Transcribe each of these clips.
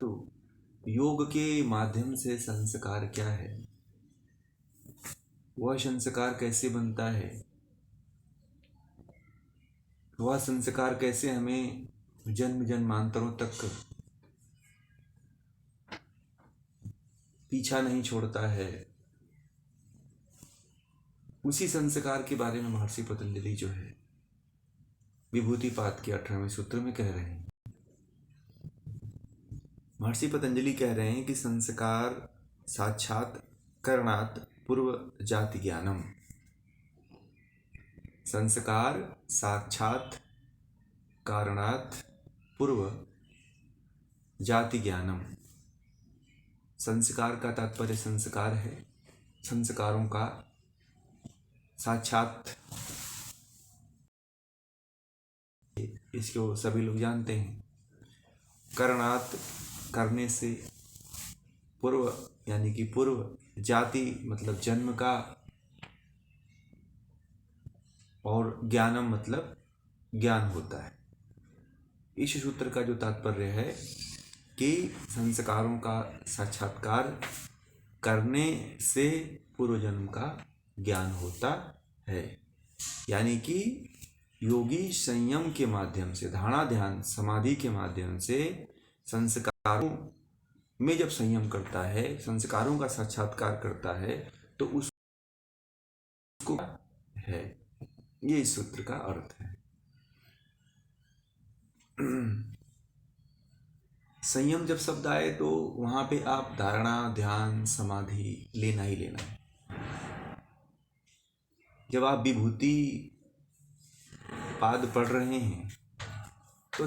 तो योग के माध्यम से संस्कार क्या है, वह संस्कार कैसे बनता है, वह संस्कार कैसे हमें जन्म जन्मांतरों तक पीछा नहीं छोड़ता है, उसी संस्कार के बारे में महर्षि पतंजलि जो है विभूतिपाद के 18वें सूत्र में कह रहे हैं। महर्षि पतंजलि कह रहे हैं कि संस्कार साक्षात करणात् पूर्व जाति ज्ञानम। संस्कार साक्षात कारणात् पूर्व जाति ज्ञानम। संस्कार का तात्पर्य संस्कार है, संस्कारों का साक्षात, इसको सभी लोग जानते हैं। करणात् करने से, पूर्व यानी कि पूर्व, जाति मतलब जन्म का, और ज्ञानम मतलब ज्ञान होता है। इस सूत्र का जो तात्पर्य है कि संस्कारों का साक्षात्कार करने से पूर्व जन्म का ज्ञान होता है, यानी कि योगी संयम के माध्यम से, धारणा ध्यान समाधि के माध्यम से संस्कारों में जब संयम करता है, संस्कारों का साक्षात्कार करता है, तो उसको है, ये इस सूत्र का अर्थ है। संयम जब शब्द आए तो वहां पे आप धारणा ध्यान समाधि लेना ही लेना है। जब आप विभूति पाद पढ़ रहे हैं तो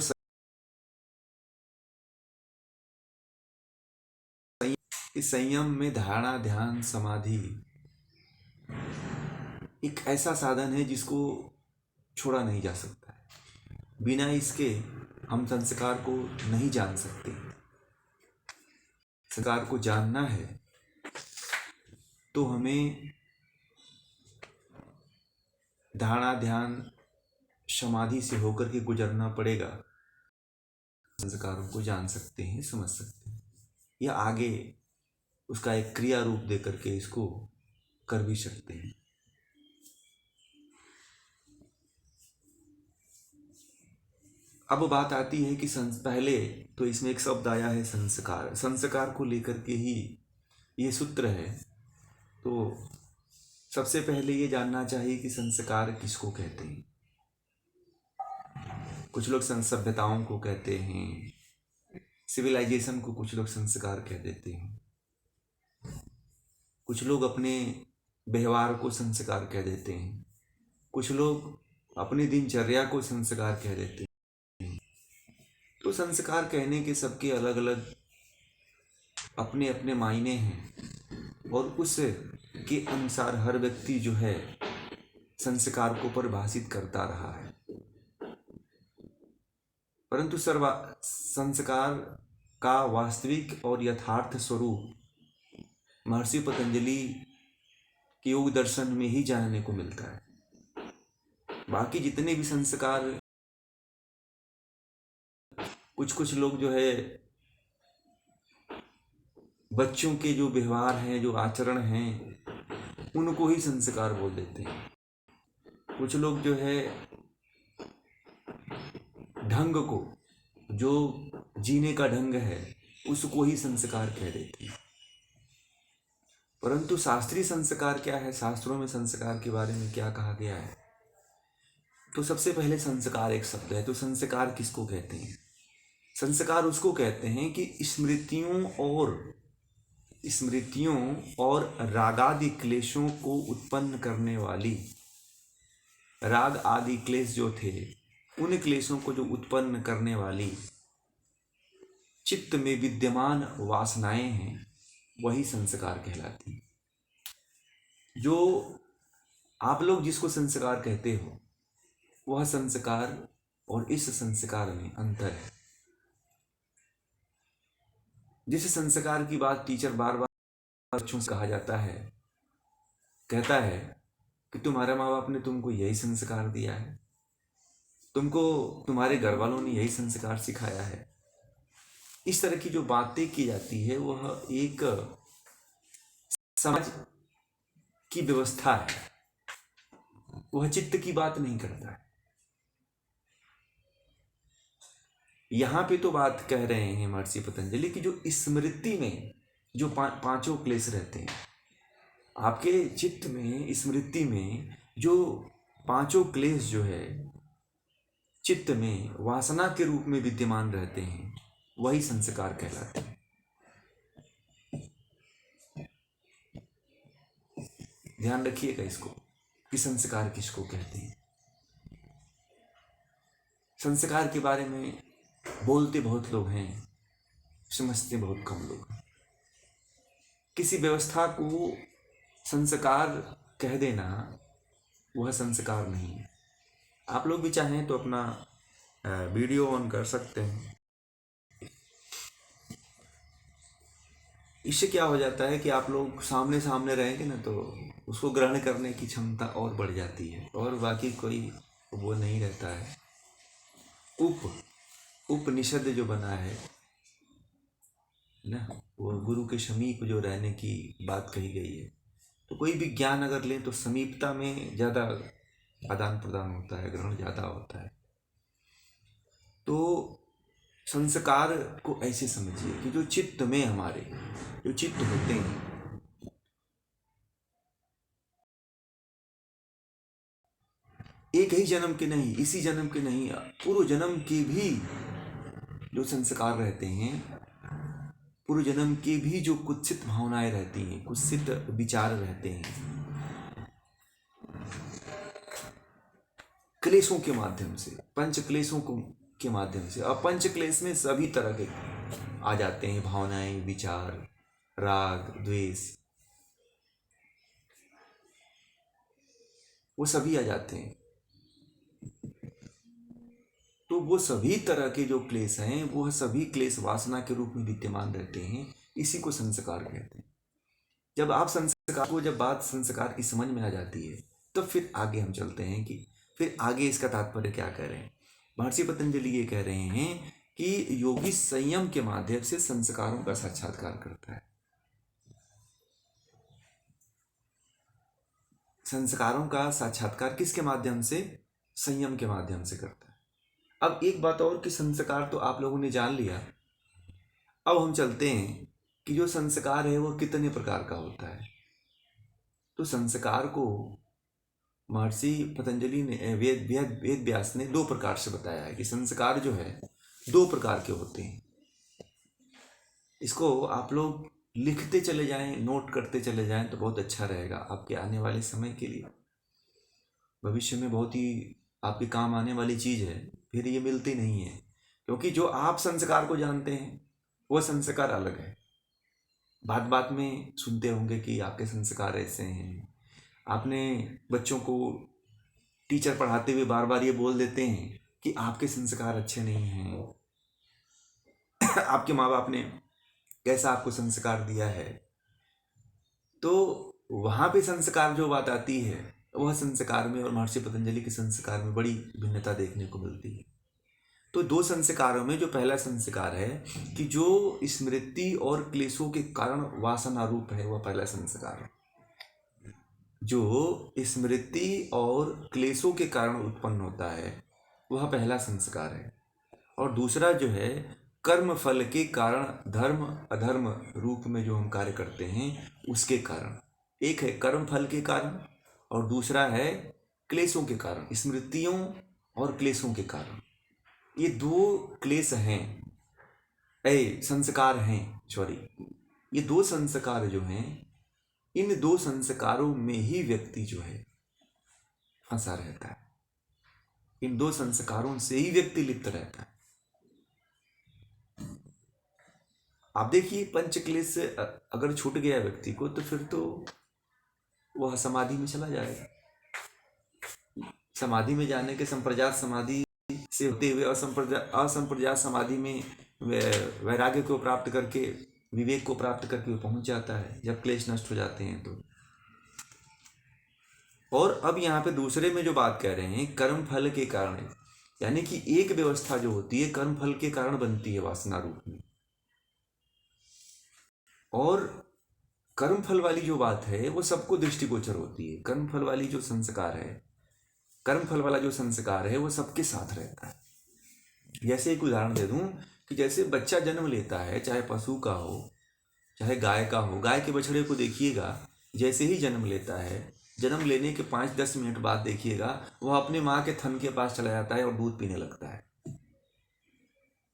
इस संयम में धारणा ध्यान समाधि एक ऐसा साधन है जिसको छोड़ा नहीं जा सकता है। बिना इसके हम संस्कार को नहीं जान सकते। संस्कार को जानना है तो हमें धारणा ध्यान समाधि से होकर के गुजरना पड़ेगा। संस्कारों को जान सकते हैं, समझ सकते हैं, या आगे उसका एक क्रिया रूप दे करके इसको कर भी सकते हैं। अब बात आती है कि पहले तो इसमें एक शब्द आया है संस्कार। संस्कार को लेकर के ही ये सूत्र है। तो सबसे पहले ये जानना चाहिए कि संस्कार किसको कहते हैं। कुछ लोग सभ्यताओं को कहते हैं, सिविलाइजेशन को कुछ लोग संस्कार कह देते हैं, कुछ लोग अपने व्यवहार को संस्कार कह देते हैं, कुछ लोग अपनी दिनचर्या को संस्कार कह देते हैं। तो संस्कार कहने के सबके अलग अलग अपने अपने मायने हैं, और उस के अनुसार हर व्यक्ति जो है संस्कार को परिभाषित करता रहा है। परंतु संस्कार का वास्तविक और यथार्थ स्वरूप महर्षि पतंजलि के योग दर्शन में ही जानने को मिलता है। बाकी जितने भी संस्कार कुछ लोग जो है बच्चों के जो व्यवहार हैं, जो आचरण हैं, उनको ही संस्कार बोल देते हैं। कुछ लोग जो है ढंग को, जो जीने का ढंग है, उसको ही संस्कार कह देते हैं। परंतु शास्त्रीय संस्कार क्या है, शास्त्रों में संस्कार के बारे में क्या कहा गया है? तो सबसे पहले संस्कार एक शब्द है। तो संस्कार किसको कहते हैं? संस्कार उसको कहते हैं कि स्मृतियों और रागादि क्लेशों को उत्पन्न करने वाली, राग आदि क्लेश जो थे, उन क्लेशों को जो उत्पन्न करने वाली चित्त में विद्यमान वासनाएं हैं, वही संस्कार कहलाती हैं। जो आप लोग जिसको संस्कार कहते हो, वह संस्कार और इस संस्कार में अंतर है। जिस संस्कार की बात टीचर बार बार बच्चों से कहा जाता है, कहता है कि तुम्हारे माँ बाप ने तुमको यही संस्कार दिया है, तुमको तुम्हारे घर वालों ने यही संस्कार सिखाया है, इस तरह की जो बातें की जाती है वह एक समाज की व्यवस्था है, वह चित्त की बात नहीं करता है। यहाँ पे तो बात कह रहे हैं महर्षि पतंजलि की जो स्मृति में जो पांचों क्लेश रहते हैं, आपके चित्त में स्मृति में जो पांचों क्लेश जो है चित्त में वासना के रूप में विद्यमान रहते हैं, वही संस्कार कहलाते हैं। ध्यान रखिएगा इसको कि संस्कार किसको कहते हैं। संस्कार के बारे में बोलते बहुत लोग हैं, समझते बहुत कम लोग हैं। किसी व्यवस्था को संस्कार कह देना वह संस्कार नहीं है। आप लोग भी चाहें तो अपना वीडियो ऑन कर सकते हैं। इससे क्या हो जाता है कि आप लोग सामने सामने रहेंगे ना, तो उसको ग्रहण करने की क्षमता और बढ़ जाती है, और बाकी कोई वो नहीं रहता है। उपनिषद जो बना है ना, वो गुरु के समीप जो रहने की बात कही गई है। तो कोई भी ज्ञान अगर लें तो समीपता में ज़्यादा आदान प्रदान होता है, ग्रहण ज़्यादा होता है। तो संस्कार को ऐसे समझिए कि जो चित्त में हमारे जो चित्त होते हैं, एक ही जन्म के नहीं, इसी जन्म के नहीं, पूर्व जन्म के भी जो संस्कार रहते हैं, पूर्व जन्म की भी जो कुत्सित भावनाएं रहती हैं, कुत्सित विचार रहते हैं, क्लेशों के माध्यम से, पंच क्लेशों के माध्यम से। और पंच क्लेश में सभी तरह के आ जाते हैं, भावनाएं, विचार, राग, द्वेष, वो सभी आ जाते हैं। तो वो सभी तरह के जो क्लेश हैं, वो सभी क्लेश वासना के रूप में विद्यमान रहते हैं। इसी को संस्कार कहते हैं। जब आप संस्कार को, जब बात संस्कार की समझ में आ जाती है, तो फिर आगे हम चलते हैं कि फिर आगे इसका तात्पर्य क्या कह रहे हैं। महर्षि पतंजलि ये कह रहे हैं कि योगी संयम के माध्यम से संस्कारों का साक्षात्कार करता है। संस्कारों का साक्षात्कार किसके माध्यम से? संयम के माध्यम से करता है। अब एक बात और कि संस्कार तो आप लोगों ने जान लिया। अब हम चलते हैं कि जो संस्कार है वो कितने प्रकार का होता है। तो संस्कार को महर्षि पतंजलि ने, वेद व्यास ने 2 प्रकार से बताया है कि संस्कार जो है 2 प्रकार के होते हैं। इसको आप लोग लिखते चले जाएं, नोट करते चले जाएं तो बहुत अच्छा रहेगा आपके आने वाले समय के लिए। भविष्य में बहुत ही आपके काम आने वाली चीज़ है, फिर ये मिलती नहीं है। क्योंकि जो आप संस्कार को जानते हैं वो संस्कार अलग है। बात बात में सुनते होंगे कि आपके संस्कार ऐसे हैं। आपने बच्चों को टीचर पढ़ाते हुए बार बार ये बोल देते हैं कि आपके संस्कार अच्छे नहीं हैं। आपके माँ बाप ने कैसा आपको संस्कार दिया है। तो वहाँ पे संस्कार जो बात आती है, वह संस्कार में और महर्षि पतंजलि के संस्कार में बड़ी भिन्नता देखने को मिलती है। तो 2 संस्कारों में जो पहला संस्कार है कि जो स्मृति और क्लेशों के कारण वासना रूप है, वह पहला संस्कार है। जो स्मृति और क्लेशों के कारण उत्पन्न होता है वह पहला संस्कार है। और दूसरा जो है कर्म फल के कारण धर्म अधर्म रूप में जो हम कार्य करते हैं उसके कारण। एक है कर्म फल के कारण और दूसरा है क्लेशों के कारण, स्मृतियों और क्लेशों के कारण। ये 2 क्लेश हैं, संस्कार हैं, सॉरी, ये 2 संस्कार जो हैं, इन 2 संस्कारों में ही व्यक्ति जो है फंसा रहता है। इन 2 संस्कारों से ही व्यक्ति लिप्त रहता है। आप देखिए, पंच क्लेश से अगर छूट गया व्यक्ति को तो फिर तो वह समाधि में चला जाएगा। समाधि में जाने के संप्रजात समाधि से होते हुए असंप्रजात समाधि में वैराग्य को प्राप्त करके, विवेक को प्राप्त करके वो पहुंच जाता है जब क्लेश नष्ट हो जाते हैं तो। और अब यहाँ पे दूसरे में जो बात कह रहे हैं कर्म फल के कारण, यानी कि एक व्यवस्था जो होती है कर्म फल के कारण बनती है वासना रूप में। और कर्मफल वाली जो बात है वो सबको दृष्टिगोचर होती है। कर्मफल वाली जो संस्कार है, कर्मफल वाला जो संस्कार है वो सबके साथ रहता है। जैसे एक उदाहरण दे दूं कि जैसे बच्चा जन्म लेता है, चाहे पशु का हो चाहे गाय का हो, गाय के बछड़े को देखिएगा, जैसे ही जन्म लेता है, जन्म लेने के 5-10 मिनट बाद देखिएगा वह अपने माँ के थन के पास चला जाता है और दूध पीने लगता है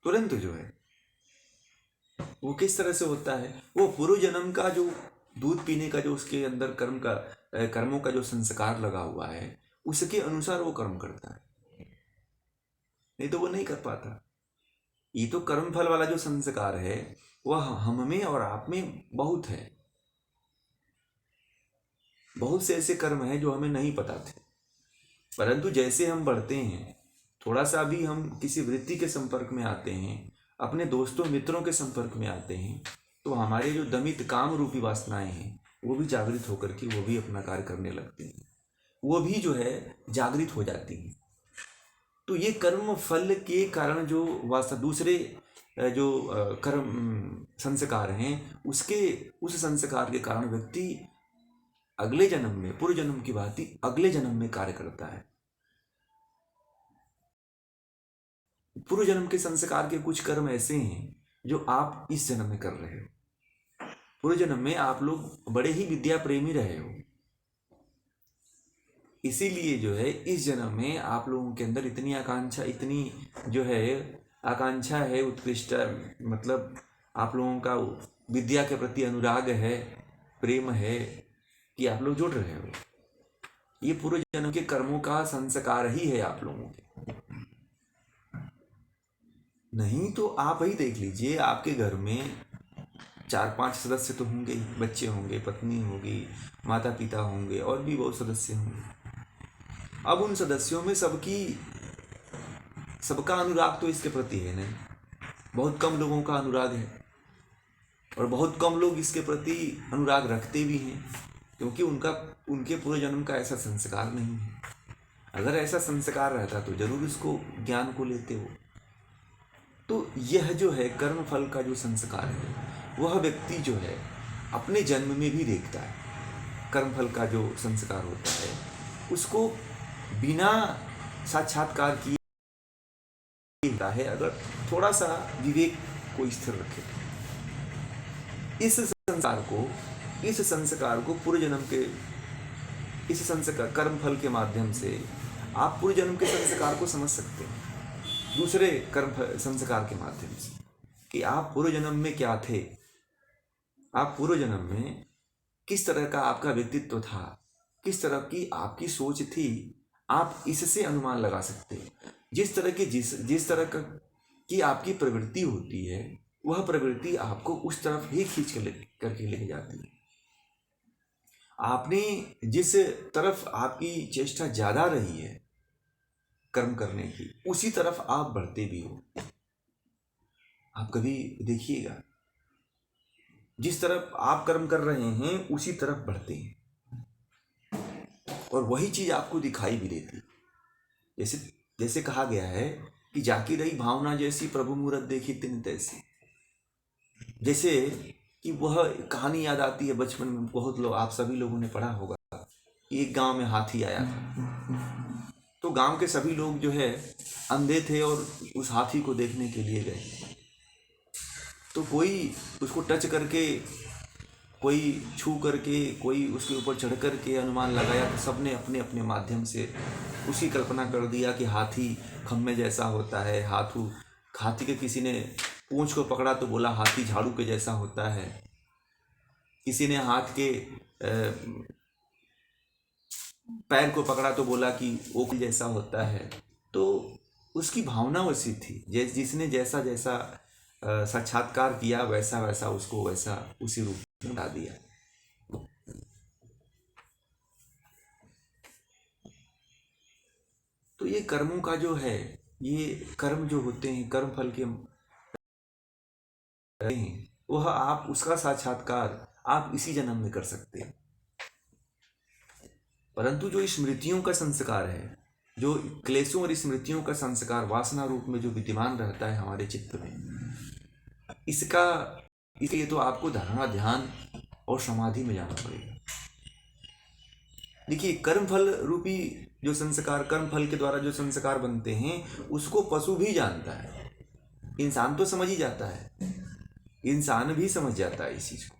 तुरंत। जो है वो किस तरह से होता है, वो पूर्व जन्म का जो दूध पीने का जो उसके अंदर कर्मों का जो संस्कार लगा हुआ है उसके अनुसार वो कर्म करता है, नहीं तो वो नहीं कर पाता। ये तो कर्म फल वाला जो संस्कार है वह हम में और आप में बहुत है। बहुत से ऐसे कर्म हैं जो हमें नहीं पता थे, परंतु जैसे हम बढ़ते हैं, थोड़ा सा भी हम किसी वृत्ति के संपर्क में आते हैं, अपने दोस्तों मित्रों के संपर्क में आते हैं, तो हमारे जो दमित काम रूपी वासनाएं हैं वो भी जागृत होकर के वो भी अपना कार्य करने लगते हैं, वो भी जो है जागृत हो जाती हैं। तो ये कर्म फल के कारण जो वास्ता दूसरे जो कर्म संस्कार हैं उसके उस संस्कार के कारण व्यक्ति अगले जन्म में, पूर्व जन्म की भांति अगले जन्म में कार्य करता है। पूर्व जन्म के संस्कार के कुछ कर्म ऐसे हैं जो आप इस जन्म में कर रहे हो। पूर्व जन्म में आप लोग बड़े ही विद्या प्रेमी रहे हो, इसीलिए जो है इस जन्म में आप लोगों के अंदर इतनी आकांक्षा, इतनी जो है आकांक्षा है, उत्कृष्ट मतलब आप लोगों का विद्या के प्रति अनुराग है, प्रेम है कि आप लोग जुड़ रहे हो। ये पूर्व जन्म के कर्मों का संस्कार ही है आप लोगों के। नहीं तो आप ही देख लीजिए, आपके घर में 4-5 सदस्य तो होंगे ही, बच्चे होंगे, पत्नी होगी, माता पिता होंगे और भी बहुत सदस्य होंगे। अब उन सदस्यों में सबका अनुराग तो इसके प्रति है नहीं, बहुत कम लोगों का अनुराग है और बहुत कम लोग इसके प्रति अनुराग रखते भी हैं, क्योंकि उनके पूर्व जन्म का ऐसा संस्कार नहीं है। अगर ऐसा संस्कार रहता तो जरूर इसको ज्ञान को लेते हो। तो यह जो है कर्म फल का जो संस्कार है वह व्यक्ति जो है अपने जन्म में भी देखता है। कर्म फल का जो संस्कार होता है उसको बिना साक्षात्कार किए होता है, अगर थोड़ा सा विवेक को स्थिर रखे। इस संस्कार को पूर्व जन्म के इस संस्कार कर्म फल के माध्यम से आप पूर्व जन्म के संस्कार को समझ सकते हैं, दूसरे कर्म संस्कार के माध्यम से, कि आप पूर्व जन्म में क्या थे, आप पूर्व जन्म में किस तरह का आपका व्यक्तित्व था, किस तरह की आपकी सोच थी, आप इससे अनुमान लगा सकते हैं। जिस तरह की आपकी प्रवृत्ति होती है वह प्रवृत्ति आपको उस तरफ ही खींच करके लेके जाती है। आपने जिस तरफ आपकी चेष्टा ज्यादा रही है कर्म करने की, उसी तरफ आप बढ़ते भी हो। आप कभी देखिएगा, जिस तरफ आप कर्म कर रहे हैं उसी तरफ बढ़ते हैं और वही चीज आपको दिखाई भी देती है। जैसे कहा गया है कि जाकी रही भावना जैसी, प्रभु मूरत देखी तिन तैसी। जैसे कि वह कहानी याद आती है बचपन में, बहुत लोग, आप सभी लोगों ने पढ़ा होगा, एक गांव में हाथी आया था। तो गांव के सभी लोग जो है अंधे थे और उस हाथी को देखने के लिए गए। तो कोई उसको टच करके, कोई छू करके, कोई उसके ऊपर चढ़ करके अनुमान लगाया, तो सबने अपने अपने माध्यम से उसी कल्पना कर दिया कि हाथी खम्मे जैसा होता है। हाथी के किसी ने पूंछ को पकड़ा तो बोला हाथी झाड़ू के जैसा होता है, किसी ने हाथ के पैर को पकड़ा तो बोला कि ओखली जैसा होता है। तो उसकी भावना वैसी थी, जिसने जैसा जैसा साक्षात्कार किया वैसा वैसा उसको वैसा उसी रूप में बता दिया। तो ये कर्मों का जो है, ये कर्म जो होते हैं, कर्म फल के वह आप उसका साक्षात्कार आप इसी जन्म में कर सकते हैं। परंतु जो स्मृतियों का संस्कार है, जो क्लेशों और स्मृतियों का संस्कार वासना रूप में जो विद्यमान रहता है हमारे चित्त में, इसका इसलिए तो आपको धारणा, ध्यान और समाधि में जाना पड़ेगा। देखिए, कर्मफल रूपी जो संस्कार, कर्म फल के द्वारा जो संस्कार बनते हैं उसको पशु भी जानता है, इंसान तो समझ ही जाता है, इंसान भी समझ जाता है इस चीज को।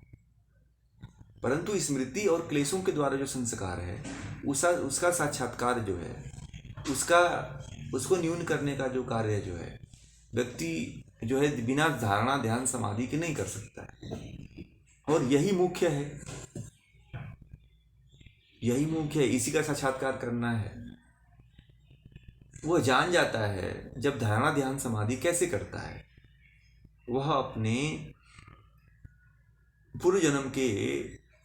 परंतु स्मृति और क्लेशों के द्वारा जो संस्कार है उसका साक्षात्कार जो है, उसको न्यून करने का जो कार्य जो है, व्यक्ति जो है बिना धारणा, ध्यान, समाधि के नहीं कर सकता है। और यही मुख्य है, यही मुख्य है, इसी का साक्षात्कार करना है। वह जान जाता है जब धारणा, ध्यान, समाधि कैसे करता है, वह अपने पूर्व जन्म के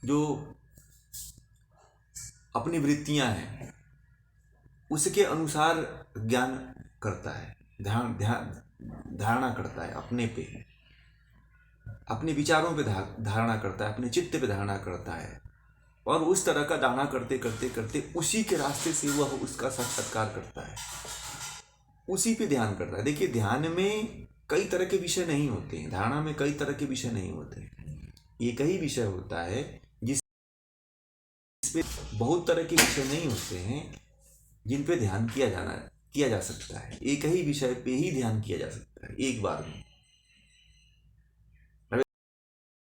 जो अपनी वृत्तियां हैं उसके अनुसार ज्ञान करता है, धारणा करता है, अपने पे, अपने विचारों पे धारणा करता है, अपने चित्त पे धारणा करता है। और उस तरह का धारणा करते करते करते उसी के रास्ते से वह उसका साक्षात्कार करता है, उसी पे ध्यान करता है। देखिए, ध्यान में कई तरह के विषय नहीं होते हैं, धारणा में कई तरह के विषय नहीं होते हैं। एक ही विषय होता है जिस पे बहुत तरह के विषय नहीं होते हैं जिन पे ध्यान किया जा सकता है। एक ही विषय पे ही ध्यान किया जा सकता है एक बार में।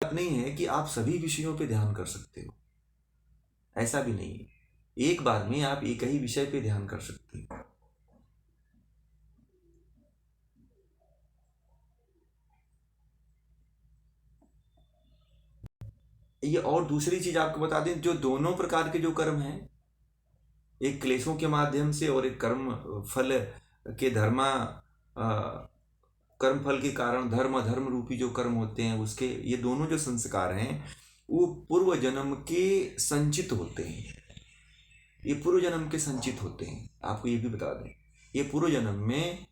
बात नहीं है कि आप सभी विषयों पे ध्यान कर सकते हो, ऐसा भी नहीं है। एक बार में आप एक ही विषय पे ध्यान कर सकते हो। ये और दूसरी चीज आपको बता दें, जो दोनों प्रकार के जो कर्म हैं, एक क्लेशों के माध्यम से और एक कर्म फल के कर्म फल के कारण धर्म अधर्म रूपी जो कर्म होते हैं उसके, ये दोनों जो संस्कार हैं वो पूर्व जन्म के संचित होते हैं। ये पूर्व जन्म के संचित होते हैं, आपको ये भी बता दें, ये पूर्व जन्म में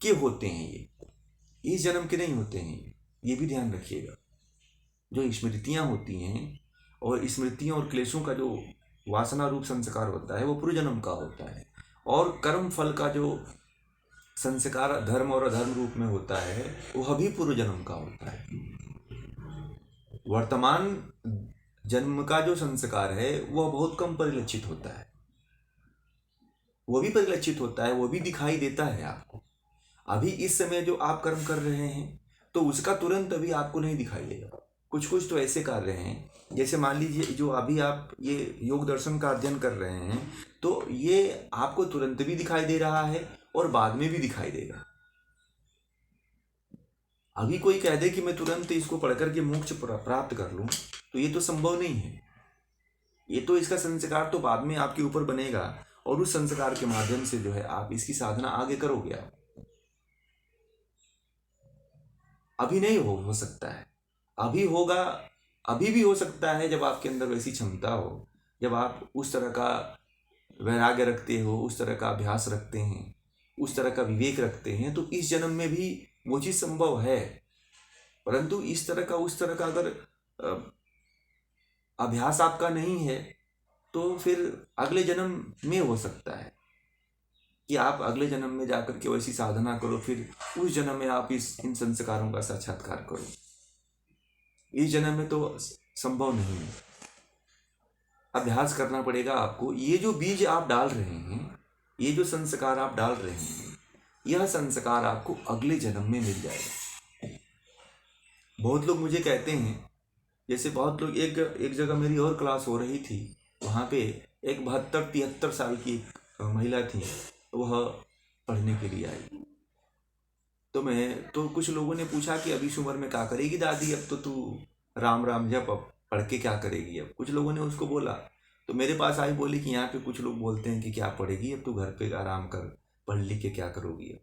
के होते हैं, ये इस जन्म के नहीं होते हैं, ये भी ध्यान रखिएगा। जो स्मृतियां होती हैं और स्मृतियों और क्लेशों का जो वासना रूप संस्कार होता है वो पूर्व जन्म का होता है। और कर्म फल का जो संस्कार धर्म और अधर्म रूप में होता है वह भी पूर्व जन्म का होता है। वर्तमान जन्म का जो संस्कार है वह बहुत कम परिलक्षित होता है, वो भी परिलक्षित होता है, वो भी दिखाई देता है आपको। अभी इस समय जो आप कर्म कर रहे हैं तो उसका तुरंत अभी आपको नहीं दिखाई देगा। कुछ कुछ तो ऐसे कार्य हैं, जैसे मान लीजिए जो अभी आप ये योग दर्शन का अध्ययन कर रहे हैं तो ये आपको तुरंत भी दिखाई दे रहा है और बाद में भी दिखाई देगा। अभी कोई कह दे कि मैं तुरंत इसको पढ़कर के मोक्ष प्राप्त कर लूं तो ये तो संभव नहीं है। ये तो इसका संस्कार तो बाद में आपके ऊपर बनेगा और उस संस्कार के माध्यम से जो है आप इसकी साधना आगे करोगे। आप अभी नहीं हो सकता है, अभी होगा, अभी भी हो सकता है जब आपके अंदर वैसी क्षमता हो, जब आप उस तरह का वैराग्य रखते हो, उस तरह का अभ्यास रखते हैं, उस तरह का विवेक रखते हैं, तो इस जन्म में भी वो चीज संभव है। परंतु इस तरह का उस तरह का अगर अभ्यास आपका नहीं है तो फिर अगले जन्म में हो सकता है कि आप अगले जन्म में जाकर के वैसी साधना करो, फिर उस जन्म में आप इन संस्कारों का साक्षात्कार करो। इस जन्म में तो संभव नहीं है, अभ्यास करना पड़ेगा आपको। ये जो बीज आप डाल रहे हैं, ये जो संस्कार आप डाल रहे हैं, यह संस्कार आपको अगले जन्म में मिल जाएगा। बहुत लोग मुझे कहते हैं, जैसे बहुत लोग, एक जगह मेरी और क्लास हो रही थी, वहाँ पे एक 72-73 साल की महिला थी, वह पढ़ने के लिए आई। तो कुछ लोगों ने पूछा कि अभी इस उम्र में क्या करेगी दादी, अब तो तू राम राम जप, अब पढ़ के क्या करेगी। अब कुछ लोगों ने उसको बोला, तो मेरे पास आई, बोली कि यहाँ पे कुछ लोग बोलते हैं कि क्या पढ़ेगी, अब तू घर पे आराम कर, पढ़ लिख के क्या करोगी अब।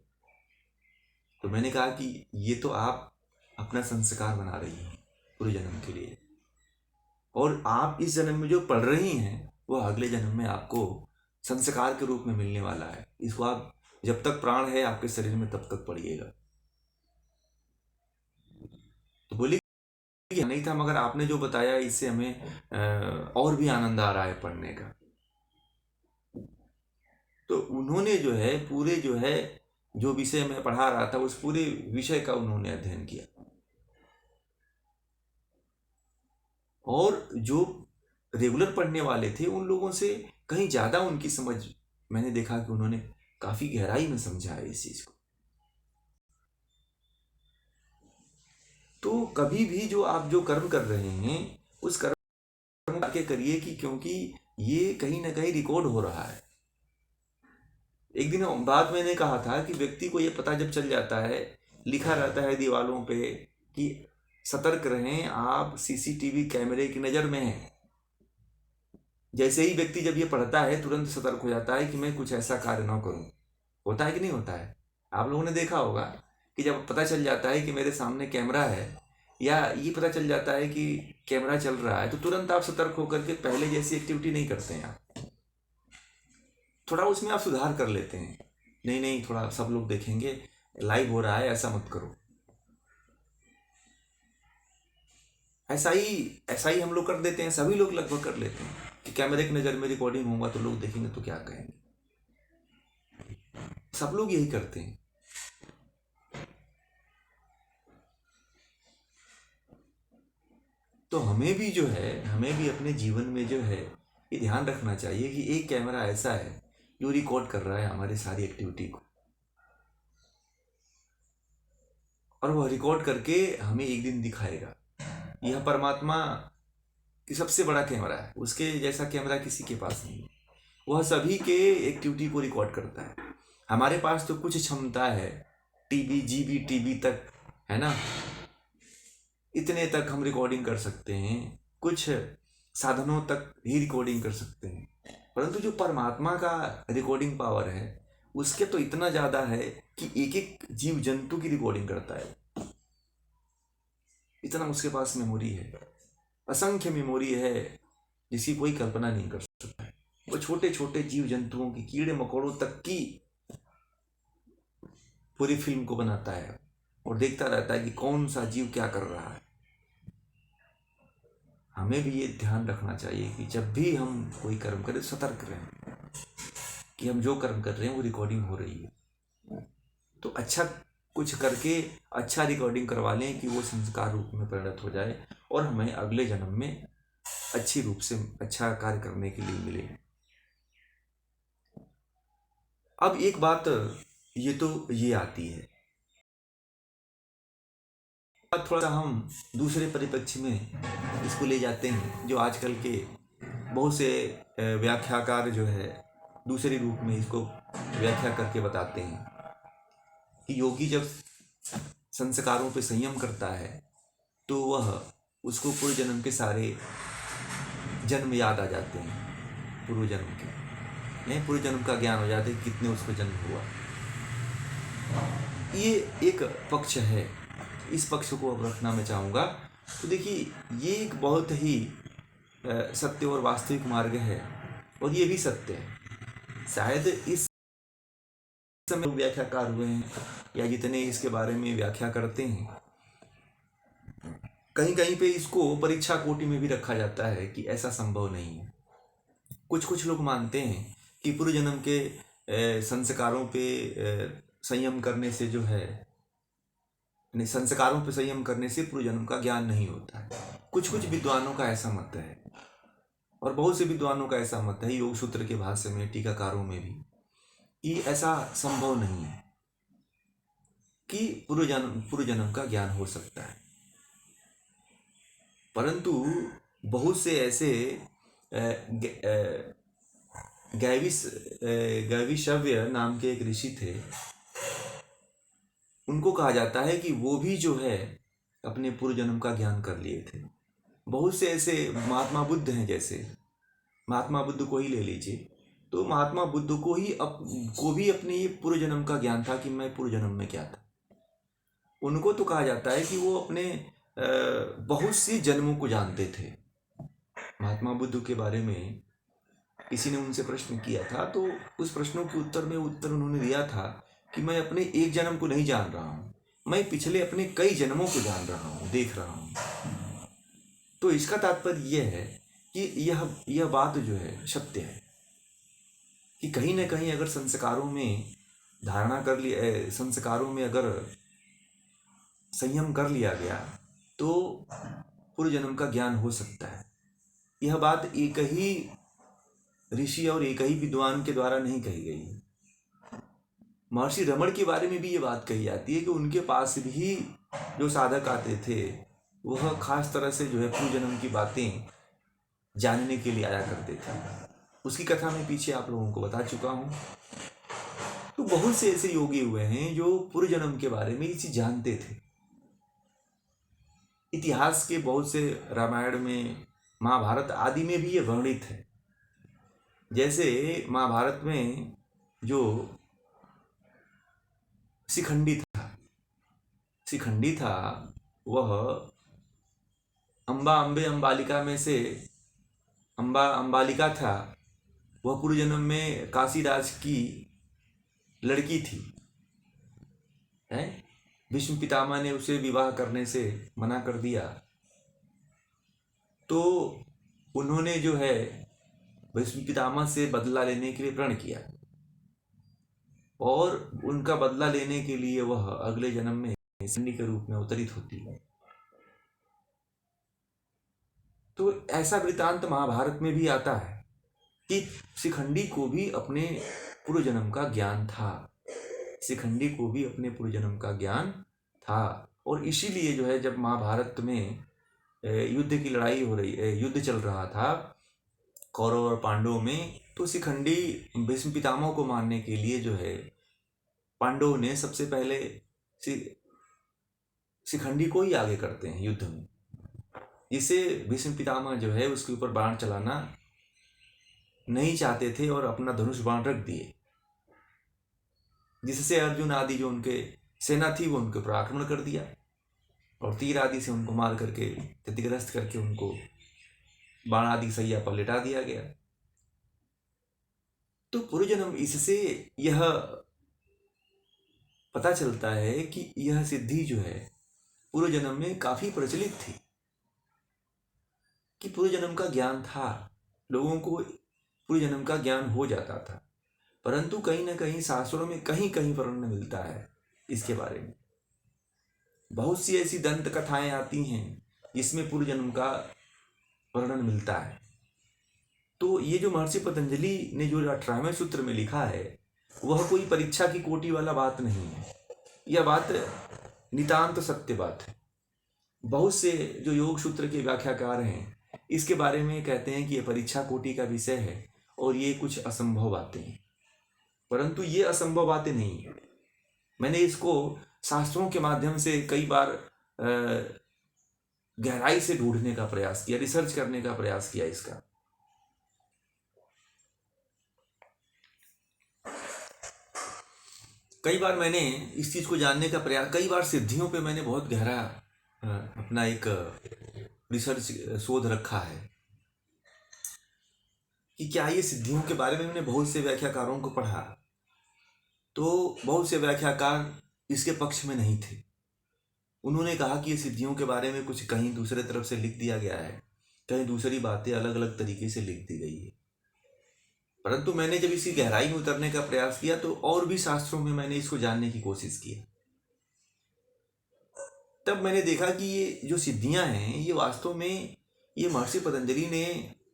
तो मैंने कहा कि ये तो आप अपना संस्कार बना रही हैं पूरे जन्म के लिए, और आप इस जन्म में जो पढ़ रही हैं वह अगले जन्म में आपको संस्कार के रूप में मिलने वाला है। इसको आप जब तक प्राण है आपके शरीर में तब तक पढ़िएगा। तो बोली नहीं था, मगर आपने जो बताया इससे हमें और भी आनंद आ रहा है पढ़ने का। तो उन्होंने जो है पूरे जो है जो विषय मैं पढ़ा रहा था उस पूरे विषय का उन्होंने अध्ययन किया। और जो रेगुलर पढ़ने वाले थे उन लोगों से कहीं ज़्यादा उनकी समझ, मैंने देखा कि उन्होंने काफ़ी गहराई में समझा है इस चीज़ को। तो कभी भी जो आप जो कर्म कर रहे हैं उस कर्म के करिए कि क्योंकि ये कहीं ना कहीं रिकॉर्ड हो रहा है। एक दिन बाद मैंने कहा था कि व्यक्ति को ये पता जब चल जाता है, लिखा रहता है दीवारों पे कि सतर्क रहें, आप सीसीटीवी कैमरे की नज़र में हैं। जैसे ही व्यक्ति जब ये पढ़ता है तुरंत सतर्क हो जाता है कि मैं कुछ ऐसा कार्य ना करूं। होता है कि नहीं होता है? आप लोगों ने देखा होगा कि जब पता चल जाता है कि मेरे सामने कैमरा है या ये पता चल जाता है कि कैमरा चल रहा है तो तुरंत आप सतर्क होकर के पहले जैसी एक्टिविटी नहीं करते हैं। आप थोड़ा उसमें आप सुधार कर लेते हैं, नहीं नहीं थोड़ा सब लोग देखेंगे, लाइव हो रहा है, ऐसा मत करो। ऐसा ही हम लोग कर देते हैं, सभी लोग लगभग कर लेते हैं कि कैमरे की नज़र में रिकॉर्डिंग होगा तो लोग देखेंगे तो क्या कहेंगे। सब लोग यही करते हैं। तो हमें भी जो है, हमें भी अपने जीवन में जो है ये ध्यान रखना चाहिए कि एक कैमरा ऐसा है जो रिकॉर्ड कर रहा है हमारी सारी एक्टिविटी को, और वह रिकॉर्ड करके हमें एक दिन दिखाएगा। यह परमात्मा की सबसे बड़ा कैमरा है, उसके जैसा कैमरा किसी के पास नहीं है। वह सभी के एक्टिविटी को रिकॉर्ड करता है। हमारे पास तो कुछ क्षमता है, टीबी जीबी टीबी तक है ना, इतने तक हम रिकॉर्डिंग कर सकते हैं, कुछ साधनों तक ही रिकॉर्डिंग कर सकते हैं। परंतु जो परमात्मा का रिकॉर्डिंग पावर है उसके तो इतना ज़्यादा है कि एक एक जीव जंतु की रिकॉर्डिंग करता है। इतना उसके पास मेमोरी है, असंख्य मेमोरी है जिसकी कोई कल्पना नहीं कर सकता है। वो छोटे छोटे जीव जंतुओं की, कीड़े मकोड़ों तक की पूरी फिल्म को बनाता है और देखता रहता है कि कौन सा जीव क्या कर रहा है। हमें भी ये ध्यान रखना चाहिए कि जब भी हम कोई कर्म करें सतर्क रहें कि हम जो कर्म कर रहे हैं वो रिकॉर्डिंग हो रही है। तो अच्छा कुछ करके अच्छा रिकॉर्डिंग करवा लें कि वो संस्कार रूप में परिणत हो जाए और हमें अगले जन्म में अच्छी रूप से अच्छा कार्य करने के लिए मिले। अब एक बात ये तो ये आती है, थोड़ा सा हम दूसरे परिप्रेक्ष्य में इसको ले जाते हैं। जो आजकल के बहुत से व्याख्याकार जो है दूसरे रूप में इसको व्याख्या करके बताते हैं कि योगी जब संस्कारों पे संयम करता है तो वह उसको पूर्व जन्म के सारे जन्म याद आ जाते हैं, पूर्व जन्म के नहीं, पूर्व जन्म का ज्ञान हो जाता है कितने उसको जन्म हुआ। ये एक पक्ष है, इस पक्ष को अब रखना मैं चाहूँगा। तो देखिए ये एक बहुत ही सत्य और वास्तविक मार्ग है और ये भी सत्य है। शायद इस समय व्याख्याकार हुए हैं या जितने इसके बारे में व्याख्या करते हैं, कहीं कहीं पे इसको परीक्षा कोटि में भी रखा जाता है कि ऐसा संभव नहीं है। कुछ कुछ लोग मानते हैं कि पूर्व जन्म के संस्कारों पे संयम करने से जो है, संस्कारों पे संयम करने से पूर्व जन्म का ज्ञान नहीं होता है। कुछ कुछ विद्वानों का ऐसा मत है और बहुत से विद्वानों का ऐसा मत है, योग सूत्र के भाष्य में, टीकाकारों में भी, कि ऐसा संभव नहीं है कि पूर्व जन्म का ज्ञान हो सकता है। परंतु बहुत से ऐसे गैविशव्य नाम के एक ऋषि थे, उनको कहा जाता है कि वो भी जो है अपने पूर्व जन्म का ज्ञान कर लिए थे। बहुत से ऐसे महात्मा बुद्ध हैं, जैसे महात्मा बुद्ध को ही ले लीजिए, तो महात्मा बुद्ध को भी अपने ये पूर्व जन्म का ज्ञान था कि मैं पूर्व जन्म में क्या था। उनको तो कहा जाता है कि वो अपने बहुत सी जन्मों को जानते थे। महात्मा बुद्ध के बारे में किसी ने उनसे प्रश्न किया था तो उस प्रश्नों के उत्तर उन्होंने दिया था कि मैं अपने एक जन्म को नहीं जान रहा हूँ, मैं पिछले अपने कई जन्मों को जान रहा हूँ, देख रहा हूँ। तो इसका तात्पर्य यह है कि यह बात जो है सत्य है कि कहीं ना कहीं अगर संस्कारों में धारणा कर लिया, संस्कारों में अगर संयम कर लिया गया तो पूर्व जन्म का ज्ञान हो सकता है। यह बात एक ही ऋषि और एक ही विद्वान के द्वारा नहीं कही गई है। महर्षि रमण के बारे में भी ये बात कही जाती है कि उनके पास भी जो साधक आते थे वह खास तरह से जो है पूर्व जन्म की बातें जानने के लिए आया करते थे। उसकी कथा मैं पीछे आप लोगों को बता चुका हूँ। तो बहुत से ऐसे योगी हुए हैं जो पूर्व जन्म के बारे में ये चीज जानते थे। इतिहास के बहुत से रामायण में, महाभारत आदि में भी ये वर्णित है। जैसे महाभारत में जो शिखंडी था वह अंबालिका में से अंबालिका था। वह पूर्व जन्म में काशीराज की लड़की थी है। भीष्म पितामह ने उसे विवाह करने से मना कर दिया, तो उन्होंने जो है भीष्म पितामह से बदला लेने के लिए प्रण किया और उनका बदला लेने के लिए वह अगले जन्म में शिखंडी के रूप में अवतरित होती है। तो ऐसा वृतांत महाभारत में भी आता है कि शिखंडी को भी अपने पूर्व जन्म का ज्ञान था। शिखंडी को भी अपने पूर्व जन्म का ज्ञान था और इसीलिए जो है जब महाभारत में युद्ध की लड़ाई हो रही है, युद्ध चल रहा था कौरव और पांडवों में, तो शिखंडी भीष्म पितामह को मारने के लिए जो है पांडवों ने सबसे पहले शिखंडी को ही आगे करते हैं युद्ध में, जिसे भीष्म पितामह जो है उसके ऊपर बाण चलाना नहीं चाहते थे और अपना धनुष बाण रख दिए, जिससे अर्जुन आदि जो उनके सेना थी वो उनके ऊपर आक्रमण कर दिया और तीर आदि से उनको मार करके क्षतिग्रस्त करके उनको बाण आदि सैया पर लिटा दिया गया। तो पूर्व जन्म, इससे यह पता चलता है कि यह सिद्धि जो है पूर्व जन्म में काफी प्रचलित थी, कि पूर्व जन्म का ज्ञान था, लोगों को पूर्व जन्म का ज्ञान हो जाता था। परंतु कहीं ना कहीं शास्त्रों में कहीं कहीं वर्णन मिलता है इसके बारे में। बहुत सी ऐसी दंत कथाएं आती हैं जिसमें पूर्व जन्म का वर्णन मिलता है। तो ये जो महर्षि पतंजलि ने जो 18वें सूत्र में लिखा है वह कोई परीक्षा की कोटि वाला बात नहीं है। यह बात नितांत सत्य बात है। बहुत से जो योग सूत्र के व्याख्याकार हैं इसके बारे में कहते हैं कि यह परीक्षा कोटि का विषय है और ये कुछ असंभव बातें हैं, परंतु ये असंभव बातें नहीं है। मैंने इसको शास्त्रों के माध्यम से कई बार गहराई से ढूंढने का प्रयास किया, रिसर्च करने का प्रयास किया इसका। कई बार मैंने इस चीज को जानने का प्रयास, कई बार सिद्धियों पे मैंने बहुत गहरा अपना एक रिसर्च शोध रखा है कि क्या ये सिद्धियों के बारे में। मैंने बहुत से व्याख्याकारों को पढ़ा तो बहुत से व्याख्याकार इसके पक्ष में नहीं थे। उन्होंने कहा कि ये सिद्धियों के बारे में कुछ कहीं दूसरे तरफ से लिख दिया गया है, कहीं दूसरी बातें अलग अलग तरीके से लिख दी गई है। परंतु मैंने जब इसकी गहराई में उतरने का प्रयास किया तो और भी शास्त्रों में मैंने इसको जानने की कोशिश की। तब मैंने देखा कि ये जो सिद्धियां हैं ये वास्तव में ये महर्षि पतंजलि ने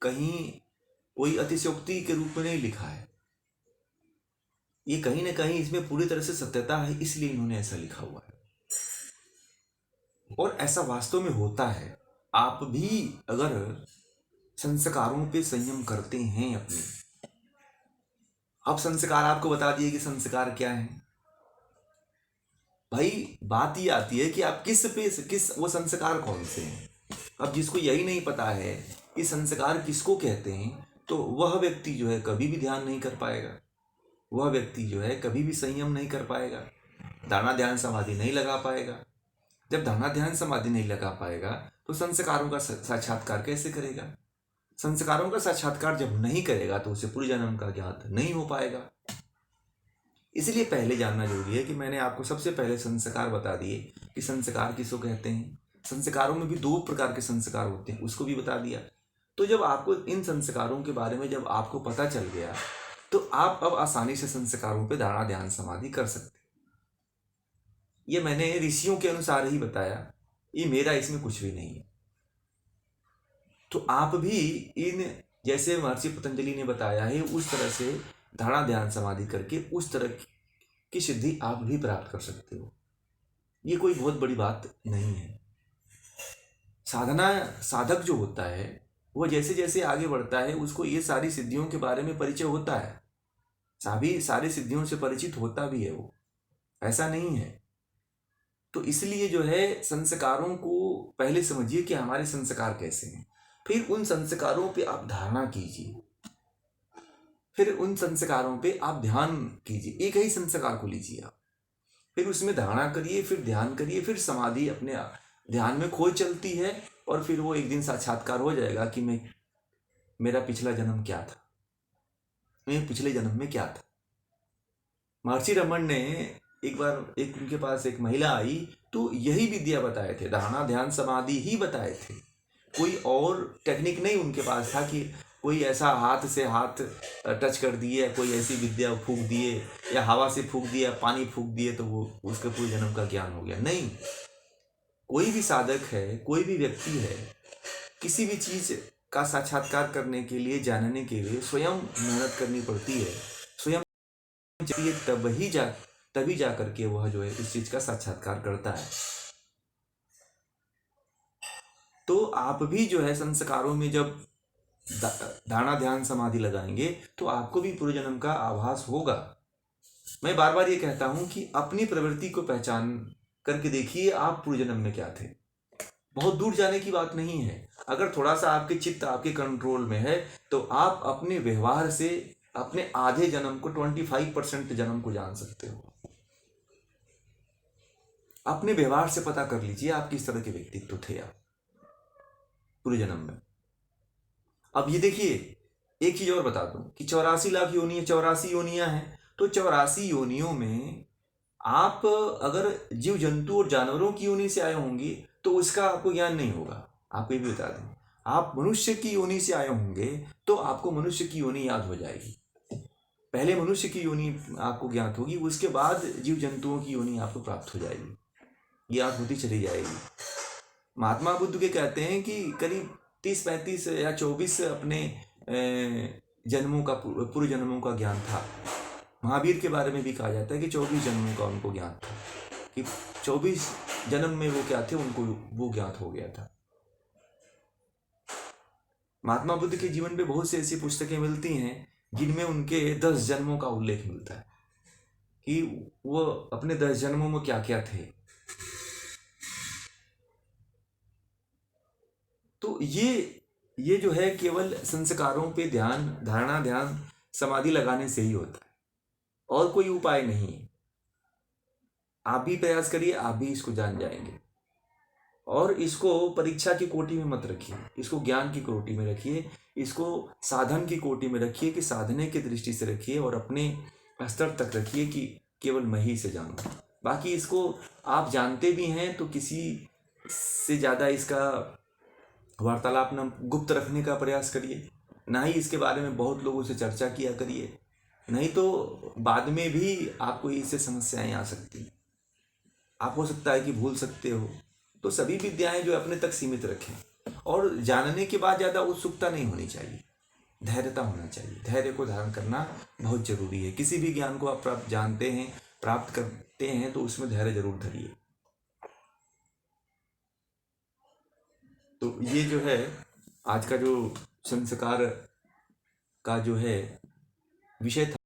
कहीं कोई अतिशयोक्ति के रूप में नहीं लिखा है। ये कहीं ना कहीं इसमें पूरी तरह से सत्यता है, इसलिए इन्होंने ऐसा लिखा हुआ है और ऐसा वास्तव में होता है। आप भी अगर संस्कारों पे संयम करते हैं अपने, अब संस्कार आपको बता दिए कि संस्कार क्या है। भाई बात ये आती है कि आप किस वो संस्कार कौन से हैं। अब जिसको यही नहीं पता है कि संस्कार किसको कहते हैं तो वह व्यक्ति जो है कभी भी ध्यान नहीं कर पाएगा, वह व्यक्ति जो है कभी भी संयम नहीं कर पाएगा, धारणा ध्यान समाधि नहीं लगा पाएगा। जब धारणा ध्यान समाधि नहीं लगा पाएगा तो संस्कारों का साक्षात्कार कैसे करेगा। संस्कारों का साक्षात्कार जब नहीं करेगा तो उसे पूर्व जन्म का ज्ञान नहीं हो पाएगा। इसलिए पहले जानना जरूरी है कि मैंने आपको सबसे पहले संस्कार बता दिए कि संस्कार किसको कहते हैं। संस्कारों में भी 2 प्रकार के संस्कार होते हैं, उसको भी बता दिया। तो जब आपको इन संस्कारों के बारे में जब आपको पता चल गया तो आप अब आसानी से संस्कारों पे धारणा ध्यान समाधि कर सकते। ये मैंने ऋषियों के अनुसार ही बताया, ये मेरा इसमें कुछ भी नहीं है। तो आप भी इन, जैसे महर्षि पतंजलि ने बताया है, उस तरह से धारणा ध्यान समाधि करके उस तरह की सिद्धि आप भी प्राप्त कर सकते हो। ये कोई बहुत बड़ी बात नहीं है। साधना, साधक जो होता है वो जैसे जैसे आगे बढ़ता है उसको ये सारी सिद्धियों के बारे में परिचय होता है, सभी सारी सिद्धियों से परिचित होता भी है वो, ऐसा नहीं है। तो इसलिए जो है संस्कारों को पहले समझिए कि हमारे संस्कार कैसे हैं, फिर उन संस्कारों पे आप धारणा कीजिए, फिर उन संस्कारों पे आप ध्यान कीजिए। एक ही संस्कार को लीजिए आप, फिर उसमें धारणा करिए, फिर ध्यान करिए, फिर समाधि अपने ध्यान में खो चलती है, और फिर वो एक दिन साक्षात्कार हो जाएगा कि मेरा पिछला जन्म क्या था, मैं पिछले जन्म में क्या था। महर्षि रमन ने एक बार, एक उनके पास एक महिला आई तो यही विद्या बताए थे, धारणा ध्यान समाधि ही बताए थे। कोई और टेक्निक नहीं उनके पास था कि कोई ऐसा हाथ से हाथ टच कर दिए, कोई ऐसी विद्या फूंक दिए, या हवा से फूंक दिया, पानी फूंक दिए तो वो उसके पूरे जन्म का ज्ञान हो गया। नहीं, कोई भी साधक है, कोई भी व्यक्ति है, किसी भी चीज का साक्षात्कार करने के लिए, जानने के लिए स्वयं मेहनत करनी पड़ती है, स्वयं चाहिए, तभी जा करके वह जो है इस चीज का साक्षात्कार करता है। तो आप भी जो है संस्कारों में जब धारणा ध्यान समाधि लगाएंगे तो आपको भी पूर्व जन्म का आभास होगा। मैं बार बार ये कहता हूं कि अपनी प्रवृत्ति को पहचान करके देखिए आप पूर्व जन्म में क्या थे। बहुत दूर जाने की बात नहीं है। अगर थोड़ा सा आपके चित्त आपके कंट्रोल में है तो आप अपने व्यवहार से अपने आधे जन्म को, 25% जन्म को जान सकते हो। अपने व्यवहार से पता कर लीजिए आप किस तरह के व्यक्तित्व थे आप पूरे जन्म में। अब ये देखिए, एक चीज और बता दूं कि 84 लाख योनि, 84 योनियां हैं, तो 84 योनियों में आप अगर जीव जंतु और जानवरों की योनि से आए होंगे तो उसका आपको ज्ञान नहीं होगा। आपको ये भी बता दें, आप मनुष्य की योनि से आए होंगे तो आपको मनुष्य की योनि याद हो जाएगी। पहले मनुष्य की योनि आपको ज्ञात होगी, उसके बाद जीव जंतुओं की योनि आपको प्राप्त हो जाएगी, ज्ञात होती चली जाएगी। महात्मा बुद्ध के कहते हैं कि करीब 30-35 या 24 अपने जन्मों का, पूर्व जन्मों का ज्ञान था। महावीर के बारे में भी कहा जाता है कि 24 जन्मों का उनको ज्ञान था, कि 24 जन्म में वो क्या थे, उनको वो ज्ञात हो गया था। महात्मा बुद्ध के जीवन में बहुत सी ऐसी पुस्तकें मिलती हैं जिनमें उनके 10 जन्मों का उल्लेख मिलता है कि वो अपने 10 जन्मों में क्या क्या थे। तो ये जो है केवल संस्कारों पे ध्यान, धारणा ध्यान समाधि लगाने से ही होता है, और कोई उपाय नहीं है। आप भी प्रयास करिए, आप भी इसको जान जाएंगे। और इसको परीक्षा की कोटि में मत रखिए, इसको ज्ञान की कोटि में रखिए, इसको साधन की कोटि में रखिए, कि साधने की दृष्टि से रखिए और अपने स्तर तक रखिए कि केवल मैं ही से जानूं। बाकी इसको आप जानते भी हैं तो किसी से ज़्यादा इसका वार्तालाप न गुप्त रखने का प्रयास करिए, ना ही इसके बारे में बहुत लोगों से चर्चा किया करिए, नहीं तो बाद में भी आपको इससे समस्याएं आ सकती हैं। आप हो सकता है कि भूल सकते हो। तो सभी विद्याएं जो अपने तक सीमित रखें, और जानने के बाद ज़्यादा उत्सुकता नहीं होनी चाहिए, धैर्यता होना चाहिए। धैर्य को धारण करना बहुत जरूरी है। किसी भी ज्ञान को आप जानते हैं, प्राप्त करते हैं, तो उसमें धैर्य जरूर धरिए। तो ये जो है आज का जो संस्कार का जो है विषय था।